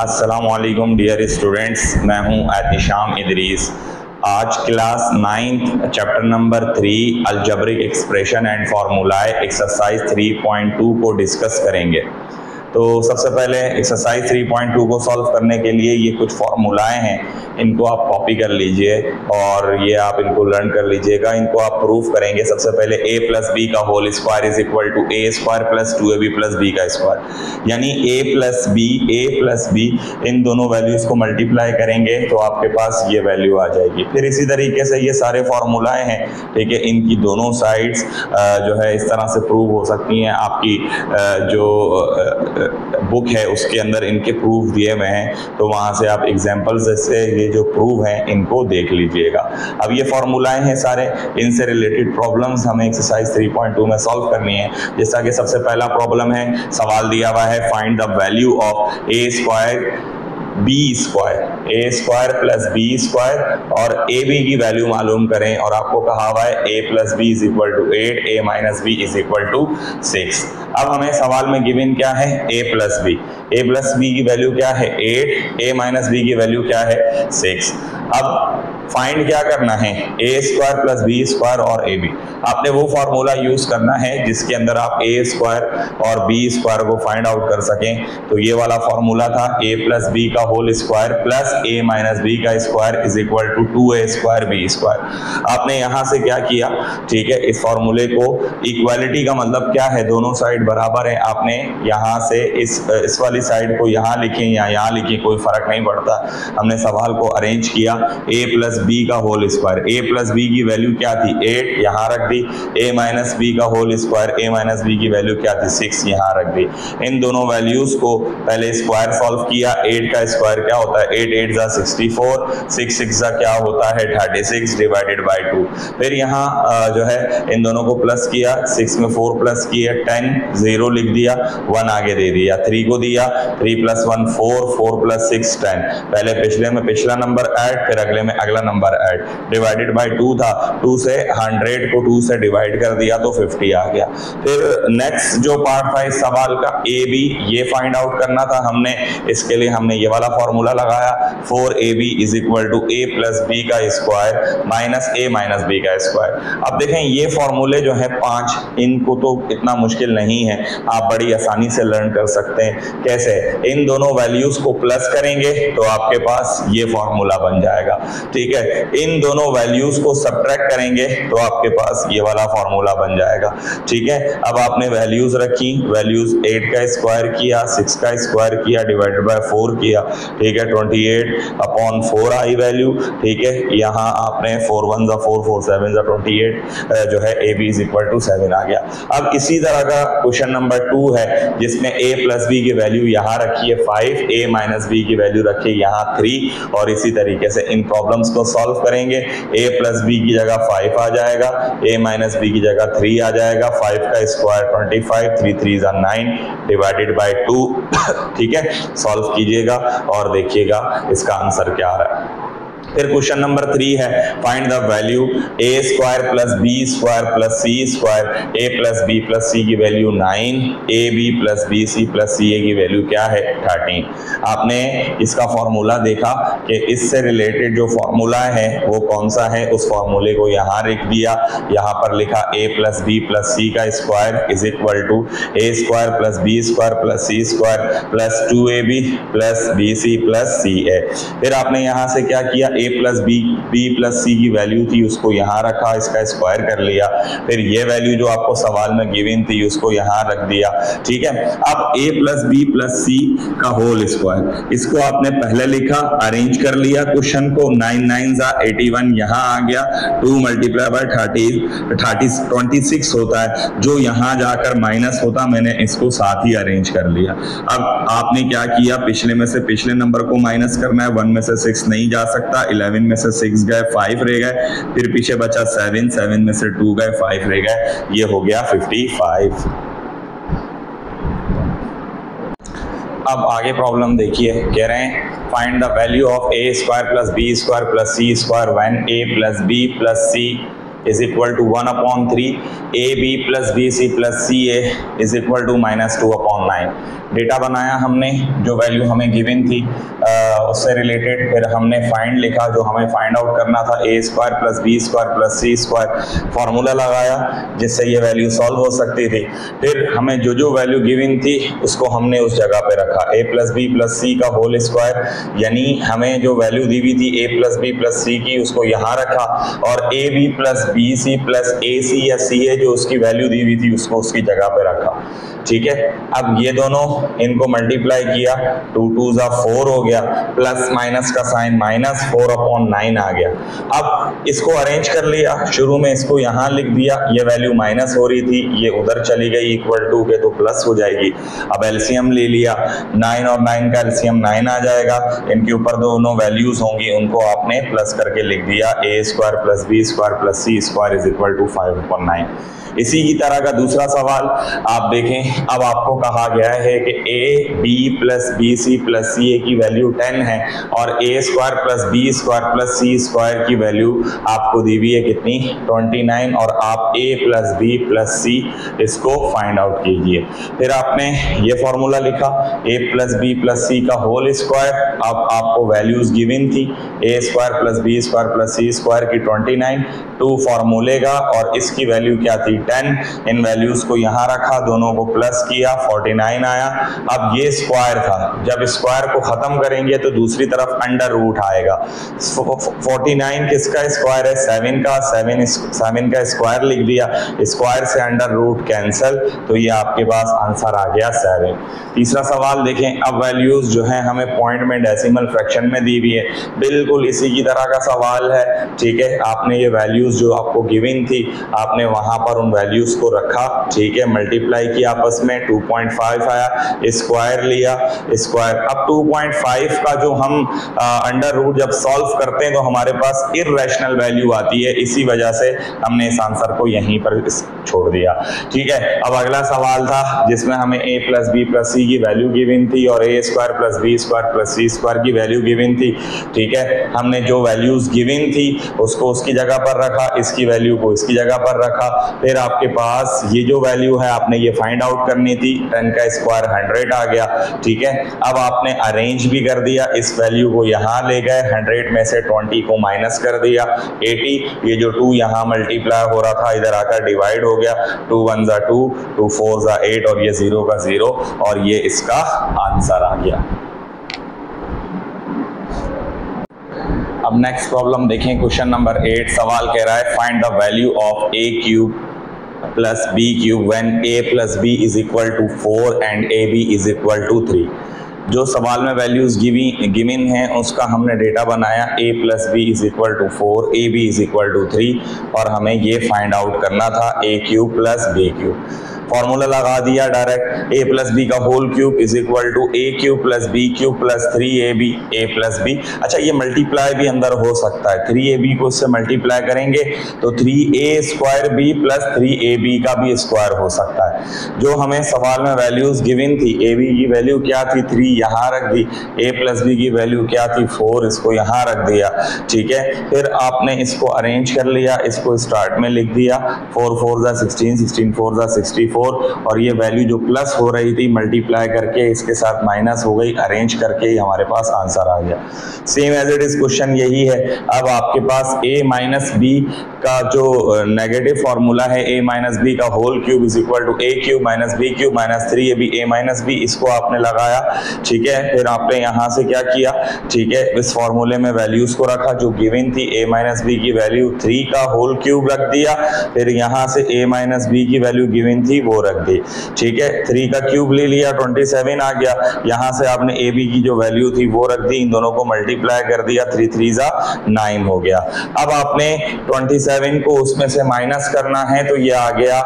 अस्सलामुअलैकुम dear students, मैं हूं एहतिशाम इदरीस। आज class 9th chapter number 3 algebraic expression and formulae exercise 3.2 को डिस्कस करेंगे। तो सबसे पहले एक्सरसाइज 3.2 को सॉल्व करने के लिए ये कुछ फार्मूलाएं हैं, इनको आप कॉपी कर लीजिए और ये आप इनको लर्न कर लीजिएगा। इनको आप प्रूफ करेंगे। सबसे पहले a प्लस बी का whole square is equal to a square plus 2ab plus b का स्क्वायर, यानी a प्लस b इन दोनों वैल्यूज को मल्टीप्लाई करेंगे तो आपके पास ये वैल्यू आ जाएगी। फिर इसी तरीके से ये सारे फार्मूलाएं हैं, ठीक है, इनकी दोनों साइड्स जो है इस तरह से प्रूव हो सकती हैं। आपकी जो बुक है उसके अंदर इनके प्रूफ दिए हुए हैं, तो वहाँ से आप एग्जाम्पल्स से ये जो प्रूफ हैं इनको देख लीजिएगा। अब ये फार्मूलाएं हैं सारे, इनसे रिलेटेड प्रॉब्लम्स हमें एक्सरसाइज 3.2 में सॉल्व करनी है। जैसा कि सबसे पहला प्रॉब्लम है, सवाल दिया हुआ है find the value of a square plus B square और ए बी की वैल्यू मालूम करें। और आपको कहा हुआ है a plus B is equal to 8, a minus B is equal to 6। अब हमें सवाल में गिवन क्या है, a प्लस बी की वैल्यू क्या है 8, a माइनस बी की वैल्यू क्या है 6। अब फाइंड क्या करना है, a square plus B square और ए बी। आपने वो फार्मूला यूज करना है जिसके अंदर आप a स्क्वायर और b स्क्वायर को फाइंड आउट कर सकें। तो ये वाला फार्मूला था a प्लस बी का whole square plus a minus B का square is equal to 2a square b square. आपने यहाँ से क्या किया, ठीक है, इस फार्मूले को इक्वालिटी का मतलब क्या है, दोनों साइड बराबर है। आपने यहाँ से इस वाली साइड को यहाँ लिखें या यहाँ लिखें, कोई फर्क नहीं पड़ता। हमने सवाल को अरेंज किया, a प्लस बी का whole square, a plus B की वैल्यू क्या थी 8, यहाँ रख दी। a माइनस बी का whole square, a minus B की वैल्यू क्या थी 6, यहाँ रख दी। इन दोनों वैल्यूज को पहले स्क्वायर सॉल्व किया। 8 का स्क्वायर क्या होता है, 8 8 जा 64, 6 6 जा क्या होता है 36 डिवाइडेड बाई 2। फिर यहाँ जो है इन दोनों को प्लस किया, 6 में 4 प्लस किया 10, 0 लिख दिया, 1 आगे दे दिया, 3 को दिया, 3 प्लस 1 4, 4 प्लस 6 10। पहले पिछले में पिछला नंबर ऐड, फिर अगले में अगला नंबर ऐड, डिवाइडेड बाई 2 था, 2 से 100 को 2 से डिवाइड कर दिया तो 50 आ गया। फिर नेक्स्ट जो पार्ट था इस सवाल का ए बी, ये फाइंड आउट करना था हमने। इसके लिए हमने ये वाला फॉर्मूला लगाया, 4ab is equal to a plus B का square minus a minus B का स्क्वायर। अब देखें ये फॉर्मूले जो है 5, इनको तो इतना मुश्किल नहीं है, आप बड़ी आसानी से लर्न कर सकते हैं। कैसे, इन दोनों वैल्यूज को प्लस करेंगे तो आपके पास ये फॉर्मूला बन जाएगा, ठीक है। इन दोनों वैल्यूज को सब्ट्रैक्ट करेंगे तो आपके पास ये वाला फॉर्मूला बन जाएगा, ठीक है। अब आपने वैल्यूज रखी, वैल्यूज 8 का स्क्वायर किया, 6 का स्क्वायर किया, डिवाइडेड बाय 4 किया, ठीक है, 28 अपॉन 4 आई वैल्यू, ठीक है। यहाँ आपने 4 1 जा 4, 4 7 जा 28 जो है a b is equal to 7 आ गया। अब इसी तरह का क्वेश्चन नंबर 2 है जिसमें a प्लस बी की वैल्यू यहाँ रखी है 5, a माइनस बी की वैल्यू रखी है यहाँ 3 और इसी तरीके से इन प्रॉब्लम्स को सॉल्व करेंगे। a प्लस बी की जगह 5 आ जाएगा, a माइनस बी की जगह 3 आ जाएगा, 5 का स्क्वायर 25, 3 3 जा 9 डिवाइडेड बाय 2, ठीक है। सॉल्व कीजिएगा और देखिएगा इसका आंसर क्या आ रहा है। फिर क्वेश्चन नंबर 3 है, find the value a square plus B square plus C square, a plus B plus C की value 9, a b plus B C plus C a की वैल्यू क्या है 13। आपने इसका फॉर्मूला देखा कि इससे रिलेटेड जो फॉर्मूला है वो कौन सा है, उस फॉर्मूले को यहाँ लिख दिया। यहाँ पर लिखा a plus B plus C का square is equal to a square plus B square plus C square plus 2ab plus B C plus C a। फिर आपने यहाँ से क्या किया, a plus B plus C की वैल्यू थी उसको यहाँ रखा, इसका स्क्वायर कर लिया। फिर ये वैल्यू जो आपको सवाल में गिवन थी उसको यहाँ रख दिया, ठीक है। अब a plus B plus C का होल स्क्वायर, इसको आपने पहले लिखा, अरेंज कर लिया क्वेश्चन को, 9 9 जा 81 यहाँ आ गया, 2 मल्टीप्लाई बाय 26 होता है, जो यहाँ जाकर माइनस होता, मैंने इसको साथ ही अरेंज कर लिया। अब आपने क्या किया, पिछले में से पिछले नंबर को माइनस करना है, 1 में से 6 नहीं जा सकता, 11 में से 6 गए, 5 रह गए, फिर पीछे बचा 7, 7 में से 2 गए, 5 रह गए, ये हो गया 55। अब आगे प्रॉब्लम देखिए, कह रहे हैं find the value of a square plus B square plus C square when a plus B plus C is equal to 1/3, AB plus BC plus CA is equal to -2/9। Data बनाया हमने, जो value हमें given थी उससे related, फिर हमने find लिखा, जो हमें फाइंड आउट करना था A² plus B² plus C², formula लगाया जिससे ये वैल्यू सॉल्व हो सकती थी। फिर हमें जो जो वैल्यू गिवन थी उसको हमने उस जगह पे रखा, A plus B plus C का होल स्क्वायर, यानी हमें जो वैल्यू दी हुई थी A plus B plus C की उसको यहाँ रखा, और AB plus BC plus AC या CA जो उसकी वैल्यू दी हुई थी उसको उसकी जगह पे रखा। ठीक है, अब ये दोनों इनको मल्टीप्लाई किया, 2 2 4 हो गया, प्लस माइनस का साइन माइनस, 4/9 आ गया। अब इसको अरेंज कर लिया, शुरू में इसको यहाँ लिख दिया, ये वैल्यू माइनस हो रही थी, ये उधर चली गई इक्वल टू के, तो प्लस हो जाएगी। अब एलसीएम ले लिया, 9 और 9 का एलसीएम 9 आ जाएगा, इनके ऊपर दोनों वैल्यूज होंगी, उनको आपने प्लस करके लिख दिया, A² plus B² plus C² is equal to 5/9। इसी की तरह का दूसरा सवाल आप देखें, अब आपको कहा गया है कि AB plus BC plus CA की वैल्यू 10 है और A² plus B² plus C² की वैल्यू आपको दी हुई है कितनी, 29, और आप A plus B plus C इसको फाइंड आउट कीजिए। फिर आपने ये फॉर्मूला लिखा, A plus B plus C का होल स्क्वायर, अब आपको वैल्यूज गिवन थी, A² plus B² plus C² की 29, 2 फॉर्मूले का, और इसकी वैल्यू क्या थी 10, इन वैल्यूज को यहाँ रखा, दोनों को प्लस किया, 49 आया। अब ये स्क्वायर था, जब स्क्वायर को खत्म करेंगे तो दूसरी तरफ अंडर रूट आएगा। 49 किसका स्क्वायर है, 7 का, 7 का स्क्वायर लिख दिया, स्क्वायर से अंडर रूट कैंसिल, तो ये आपके पास आंसर आ गया 7। तीसरा सवाल देखें, अब वैल्यूज जो है हमें पॉइंट में डेसिमल फ्रैक्शन में दी हुई है, बिल्कुल इसी की तरह का सवाल है। ठीक है, आपने ये वैल्यूज जो आपको गिवन थी आपने वहां पर उन वैल्यूज को रखा, ठीक है, मल्टीप्लाई किया आपस में, 2.5 आया, स्क्वायर लिया, स्क्वायर। अब 2.5 का जो हम अंडर रूट जब सॉल्व करते हैं तो हमारे पास इर्रेशनल वैल्यू आती है, इसी वजह से हमने इस आंसर को यहीं पर छोड़ दिया। ठीक है, अब अगला सवाल था जिसमें हमें A plus B plus C की वैल्यू गिवन थी और A² plus B² plus C² की वैल्यू गिवन थी। ठीक है, हमने जो वैल्यूज गिवन थी उसको उसकी जगह पर रखा, इसकी वैल्यू को इसकी जगह पर रखा। फिर आपके पास ये जो वैल्यू है आपने ये फाइंड आउट करनी थी, 10 का स्क्वायर 100 आ गया। ठीक है, अब आपने अरेंज भी कर दिया, इस वैल्यू को यहाँ ले गए, 100 में से 20 को माइनस कर दिया, 80, ये जो 2 यहाँ मल्टीप्लाई हो रहा था इधर आकर डिवाइड हो गया, 2 1 ज़ा 2, 2 4 ज़ा 8, और ये 0 का 0, और ये इसका आंसर आ गया। अब नेक्स्ट प्रॉब्लम देखें, क्वेश्चन नंबर 8, सवाल कह रहा है find the value of A³ plus B³ when A plus B is equal to 4 and AB is equal to 3। जो सवाल में वैल्यूज गिवन हैं उसका हमने डेटा बनाया, A plus B is equal to 4, AB is equal to 3, और हमें ये फाइंड आउट करना था A³ प्लस B³। फॉर्मूला लगा दिया डायरेक्ट, A प्लस B का whole cube is equal to A³ plus B³ plus 3AB A plus B। अच्छा, ये मल्टीप्लाई भी अंदर हो सकता है, 3AB को इससे मल्टीप्लाई करेंगे तो 3A² B प्लस 3AB का भी स्क्वायर हो सकता है। जो हमें सवाल में वैल्यूज गिवन थी, AB की वैल्यू क्या थी 3, यहाँ रख दी, A प्लस B की वैल्यू क्या थी 4, इसको यहाँ रख दिया। ठीक है, फिर आपने इसको अरेंज कर लिया, इसको स्टार्ट में लिख दिया, 4 4 ज़ा 16, 16 4 ज़ा 64, और ये वैल्यू जो प्लस हो रही थी मल्टीप्लाई करके इसके साथ माइनस हो गई, अरेंज करके हमारे पास आंसर आ गया। Same as it is question यही है। अब आपके पास A माइनस B का जो नेगेटिव फॉर्मूला है, A माइनस B का whole cube is equal to A³ minus B³ minus 3AB A minus B, इसको आपने लगाया। ठीक है, फिर आपने यहाँ से क्या किया, ठीक है, इस फॉर्मूले में वैल्यूज को रखा जो गिवन थी, A माइनस B की वैल्यू 3 का होल क्यूब रख दिया, फिर यहाँ से A माइनस B की वैल्यू गिवन थी वो रख दी। ठीक है, 3 का क्यूब ले लिया, 27 आ गया, यहाँ से आपने AB की जो वैल्यू थी वो रख दी, इन दोनों को मल्टीप्लाई कर दिया, 3 3 ज़ा 9 हो गया। अब आपने 27 को उसमें से माइनस करना है, तो ये आ गया,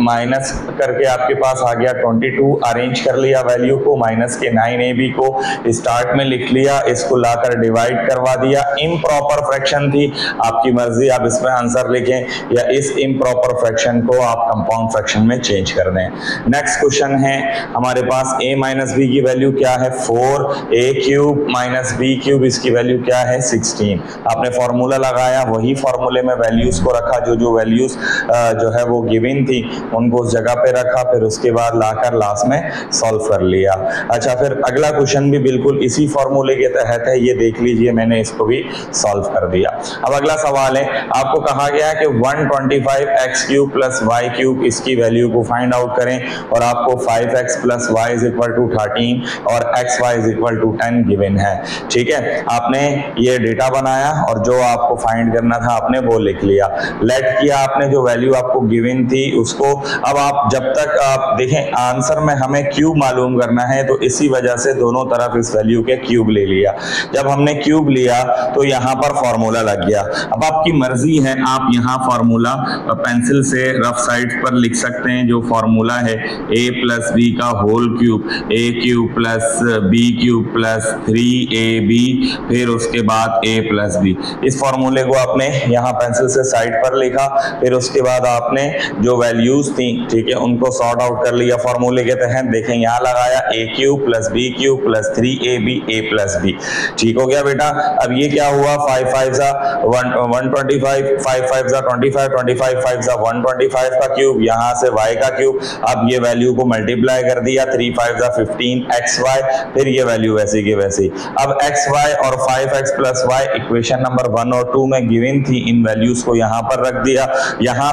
माइनस करके आपके पास आ गया 22, अरेंज कर लिया वैल्यू को, माइनस के 9AB को स्टार्ट में लिख लिया, इसको लाकर डिवाइड करवा दिया। इम्प्रॉपर फ्रैक्शन थी, आपकी मर्जी, आप इसमें आंसर लिखें या इस इम्प्रॉपर फ्रैक्शन को आप कंपाउंड फ्रैक्शन में चेंज कर दें। नेक्स्ट क्वेश्चन है हमारे पास a माइनस बी की वैल्यू क्या है 4, a cube minus B cube इसकी वैल्यू क्या है 16। आपने फॉर्मूला लगाया, वही फॉर्मूले में वैल्यूज को रखा, जो वैल्यूज जो है वो गिवन थी उनको उस जगह पे रखा, फिर उसके बाद लाकर लास्ट में सॉल्व कर लिया। अच्छा, फिर अगला क्वेश्चन भी बिल्कुल इसी फॉर्मूले के तहत है, ये देख लीजिए मैंने इसको भी सॉल्व कर दिया। अब अगला सवाल है, आपको कहा गया है कि 125x cube plus Y cube इसकी वैल्यू को फाइंड आउट करें और आपको 5x plus Y is equal to 13 और xy is equal to 10 given है। ठीक है, आपने ये डेटा बनाया और जो आपको फाइंड करना था आपने वो लिख लिया, लेट किया आपने, जो वैल्यू आपको गिवन थी उसको। अब आप जब तक आप देखें आंसर में हमें क्यूब मालूम करना है, तो इसी वजह से दोनों तरफ इस वैल्यू के क्यूब ले लिया। जब हमने क्यूब लिया तो यहाँ पर फॉर्मूला लग गया। अब आपकी मर्जी है, आप यहाँ फॉर्मूला पेंसिल से रफ साइड पर लिख सकते हैं। जो फॉर्मूला है a प्लस बी का whole cube, a cube plus B cube plus 3ab, फिर उसके बाद a प्लस बी। इस फॉर्मूले को आपने यहाँ पेंसिल से साइड पर लिखा, फिर उसके बाद आपने जो वैल्यूज थी, ठीक है, उनको सॉर्ट आउट कर लिया फॉर्मूले के तहत। देखें यहाँ लगाया a cube plus B cube plus 3ab a plus B. ठीक हो गया बेटा। अब ये क्या हुआ, 5 5 जा 125, 5 5 जा 25, 25 5 जा 125 का क्यूब, यहाँ से y का क्यूब। अब ये वैल्यू को मल्टीप्लाई कर दिया, 3 5 जा 15 xy, फिर ये वैल्यू वैसी की वैसी। अब xy और 5x plus y equation number 1 और 2 में गिवन थी, इन वैल्यूज को यहाँ पर रख दिया। यहाँ